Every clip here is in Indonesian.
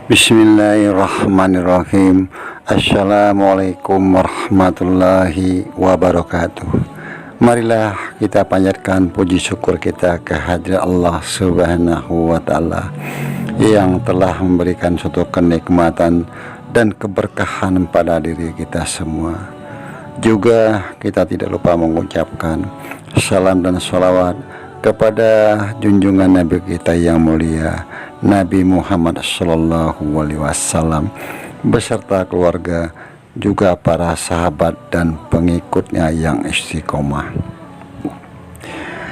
Bismillahirrahmanirrahim. Assalamualaikum warahmatullahi wabarakatuh. Marilah kita panjatkan puji syukur kita kehadirat Allah Subhanahu wa Ta'ala yang telah memberikan suatu kenikmatan dan keberkahan pada diri kita semua. Juga kita tidak lupa mengucapkan salam dan sholawat kepada junjungan Nabi kita yang mulia, Nabi Muhammad SAW, beserta keluarga, juga para sahabat dan pengikutnya yang istiqomah.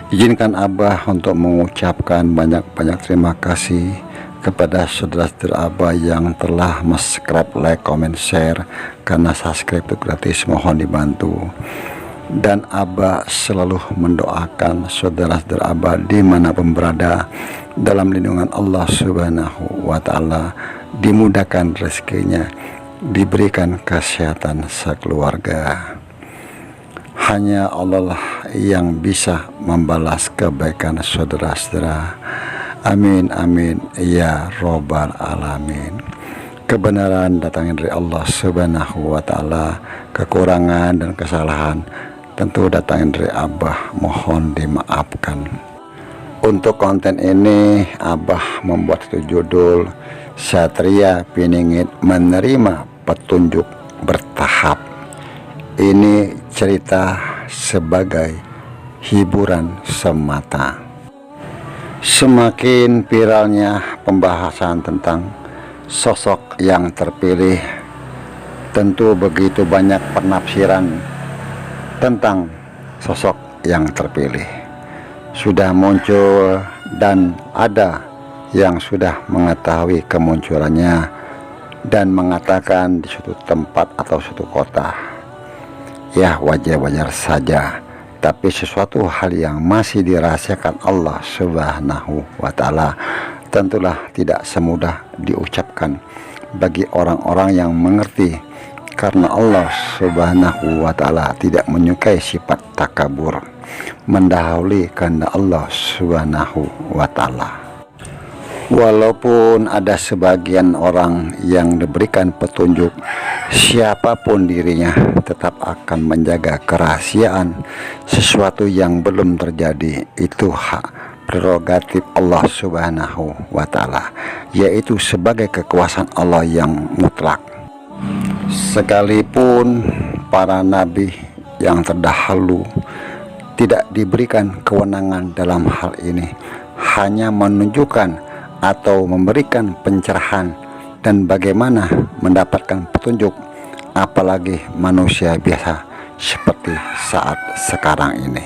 Izinkan Abah untuk mengucapkan banyak-banyak terima kasih kepada saudara-saudara Abah yang telah subscribe, like, comment, share. Karena subscribe itu gratis, mohon dibantu. Dan Abah selalu mendoakan saudara-saudara Abah dimanapun berada dalam lindungan Allah Subhanahu wa Ta'ala, dimudahkan rezekinya, diberikan kesehatan sekeluarga. Hanya Allah lah yang bisa membalas kebaikan saudara-saudara. Amin amin ya robbal alamin. Kebenaran datangnya dari Allah Subhanahu wa Ta'ala, kekurangan dan kesalahan tentu datangnya dari Abah, mohon dimaafkan. Untuk konten ini Abah membuat judul Satria Piningit Menerima Petunjuk Bertahap. Ini cerita sebagai hiburan semata. Semakin viralnya pembahasan tentang sosok yang terpilih, tentu begitu banyak penafsiran tentang sosok yang terpilih sudah muncul, dan ada yang sudah mengetahui kemunculannya dan mengatakan di suatu tempat atau suatu kota. Ya, wajar-wajar saja, tapi sesuatu hal yang masih dirahasiakan Allah Subhanahu wa Ta'ala tentulah tidak semudah diucapkan bagi orang-orang yang mengerti, karena Allah Subhanahu wa Ta'ala tidak menyukai sifat takabur, mendahului kehendak Allah Subhanahu wa Ta'ala. Walaupun ada sebagian orang yang diberikan petunjuk, siapapun dirinya tetap akan menjaga kerahasiaan sesuatu yang belum terjadi. Itu hak prerogatif Allah Subhanahu wa Ta'ala, yaitu sebagai kekuasaan Allah yang mutlak. Sekalipun para nabi yang terdahulu tidak diberikan kewenangan dalam hal ini, hanya menunjukkan atau memberikan pencerahan dan bagaimana mendapatkan petunjuk, apalagi manusia biasa seperti saat sekarang ini.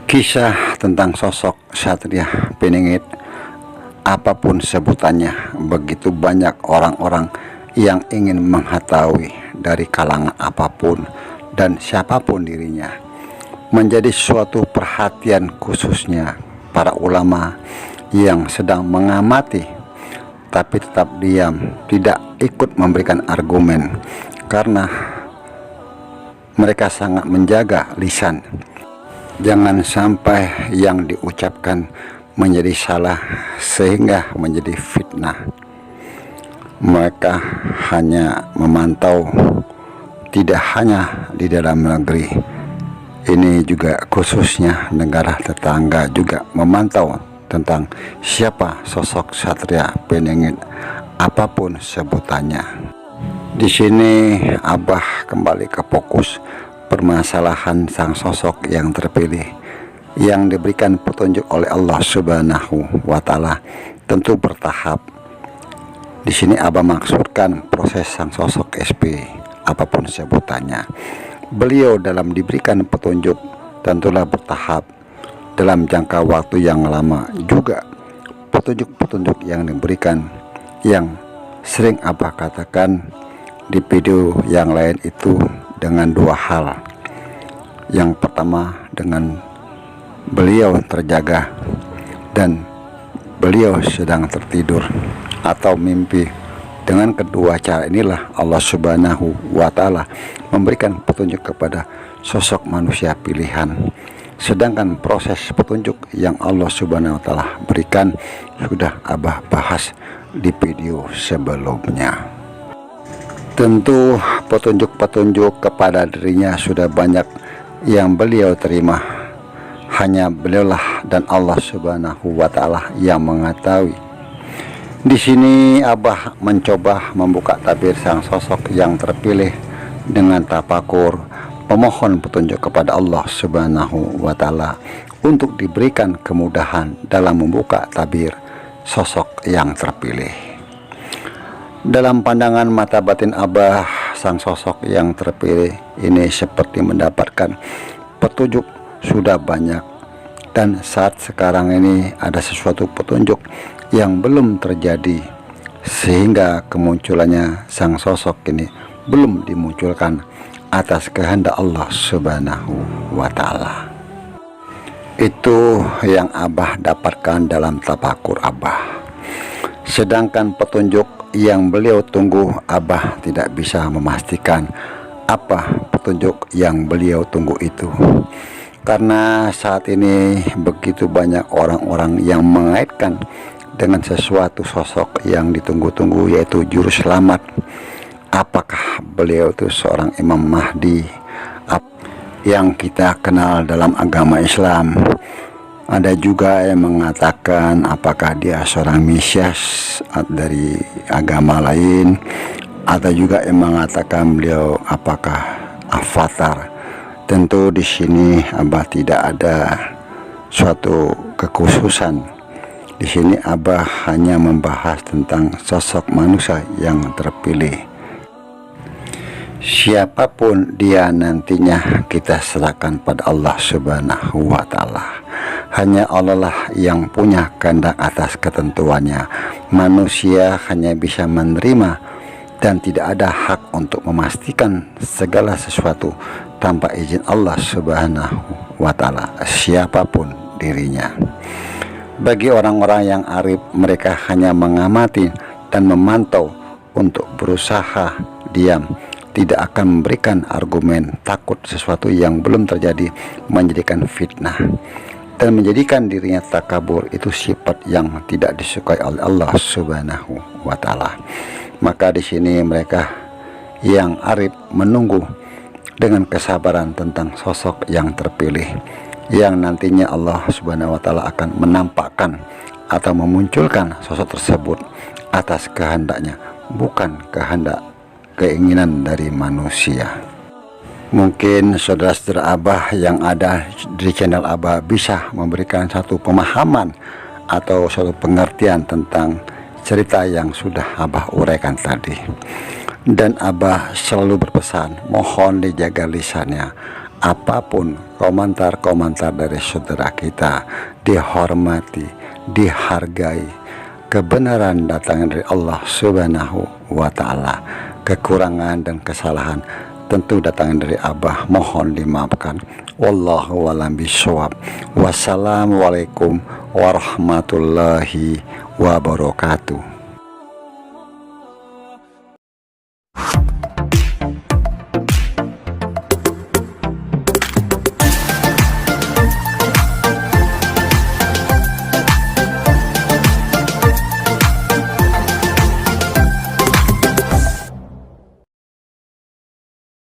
Kisah tentang sosok Satria Piningit, apapun sebutannya, begitu banyak orang-orang yang ingin mengetahui dari kalangan apapun dan siapapun dirinya. Menjadi suatu perhatian khususnya para ulama yang sedang mengamati tapi tetap diam, tidak ikut memberikan argumen, karena mereka sangat menjaga lisan. Jangan sampai yang diucapkan menjadi salah sehingga menjadi fitnah. Mereka hanya memantau, tidak hanya di dalam negeri, ini juga khususnya negara tetangga juga memantau tentang siapa sosok Satria Piningit, apapun sebutannya. Di sini Abah kembali ke fokus permasalahan sang sosok yang terpilih, yang diberikan petunjuk oleh Allah Subhanahu wa Ta'ala, tentu bertahap. Di sini Abah maksudkan proses sang sosok SP, apapun sebutannya. Beliau dalam diberikan petunjuk tentulah bertahap, dalam jangka waktu yang lama. Juga petunjuk-petunjuk yang diberikan, yang sering Abah katakan di video yang lain itu dengan dua hal. Yang pertama dengan beliau terjaga dan beliau sedang tertidur atau mimpi. Dengan kedua cara inilah Allah Subhanahu wa Ta'ala memberikan petunjuk kepada sosok manusia pilihan. Sedangkan proses petunjuk yang Allah Subhanahu wa Ta'ala berikan sudah Abah bahas di video sebelumnya. Tentu petunjuk-petunjuk kepada dirinya sudah banyak yang beliau terima. Hanya beliaulah dan Allah Subhanahu wa Ta'ala yang mengetahui. Di sini Abah mencoba membuka tabir sang sosok yang terpilih dengan tafakur, memohon petunjuk kepada Allah Subhanahu wa Ta'ala untuk diberikan kemudahan dalam membuka tabir sosok yang terpilih. Dalam pandangan mata batin Abah, sang sosok yang terpilih ini seperti mendapatkan petunjuk sudah banyak, dan saat sekarang ini ada sesuatu petunjuk yang belum terjadi, sehingga kemunculannya sang sosok ini belum dimunculkan atas kehendak Allah Subhanahu wa Ta'ala. Itu yang Abah dapatkan dalam tafakur Abah. Sedangkan petunjuk yang beliau tunggu, Abah tidak bisa memastikan apa petunjuk yang beliau tunggu itu, karena saat ini begitu banyak orang-orang yang mengaitkan dengan sesuatu sosok yang ditunggu-tunggu, yaitu juru selamat. Apakah beliau itu seorang Imam Mahdi yang kita kenal dalam agama Islam? Ada juga yang mengatakan apakah dia seorang Mesias dari agama lain, atau juga yang mengatakan beliau apakah avatar. Tentu di sini Abah tidak ada suatu kekhususan. Di sini Abah hanya membahas tentang sosok manusia yang terpilih. Siapapun dia nantinya kita serahkan pada Allah Subhanahu wa Ta'ala. Hanya Allah lah yang punya kehendak atas ketentuannya. Manusia hanya bisa menerima dan tidak ada hak untuk memastikan segala sesuatu tanpa izin Allah Subhanahu wa Ta'ala, siapapun dirinya. Bagi orang-orang yang arif, mereka hanya mengamati dan memantau untuk berusaha diam, tidak akan memberikan argumen takut sesuatu yang belum terjadi menjadikan fitnah, dan menjadikan dirinya takabur. Itu sifat yang tidak disukai oleh Allah Subhanahu wa Ta'ala. Maka di sini mereka yang arif menunggu dengan kesabaran tentang sosok yang terpilih, yang nantinya Allah Subhanahu wa Ta'ala akan menampakkan atau memunculkan sosok tersebut atas kehendaknya, bukan kehendak keinginan dari manusia. Mungkin saudara-saudara Abah yang ada di channel Abah bisa memberikan satu pemahaman atau suatu pengertian tentang cerita yang sudah Abah uraikan tadi. Dan Abah selalu berpesan, mohon dijaga lisannya. Apapun komentar-komentar dari saudara kita dihormati, dihargai. Kebenaran datangnya dari Allah Subhanahu wa Ta'ala. Kekurangan dan kesalahan tentu datangnya dari Abah, mohon dimaafkan. Wallahu a'lam bishawab. Wassalamualaikum warahmatullahi wabarakatuh.